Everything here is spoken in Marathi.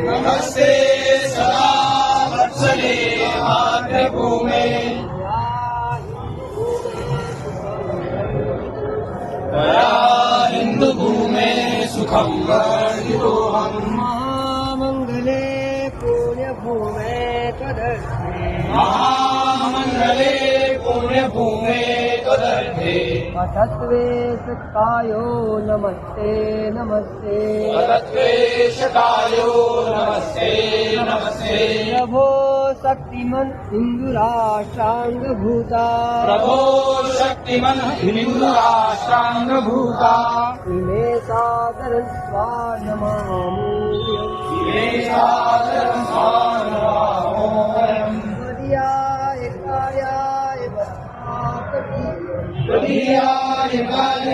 नमस्ते सदा वत्सले मातृभूमे त्वया हिन्दुभूमे सुखं वर्धितोऽहम् महामङ्गले पुण्यभूमे त्वदर्थे महामण्डले पुण्यभूमे त्वदर्थे अतत्वेशकायो नमस्ते नमस्ते तत्त्वेशकायो नमस्ते नमस्ते प्रभो शक्तिमन् हिन्दुराष्ट्राङ्गभूता प्रभो शक्तिमन् हिन्दुराष्ट्राङ्गभूता इमे सादरं स्वानमामि इमे सादरं स्वानमामोऽयम् त्वदीयाय कार्याय वत्सापति त्वदीयाय कार्याय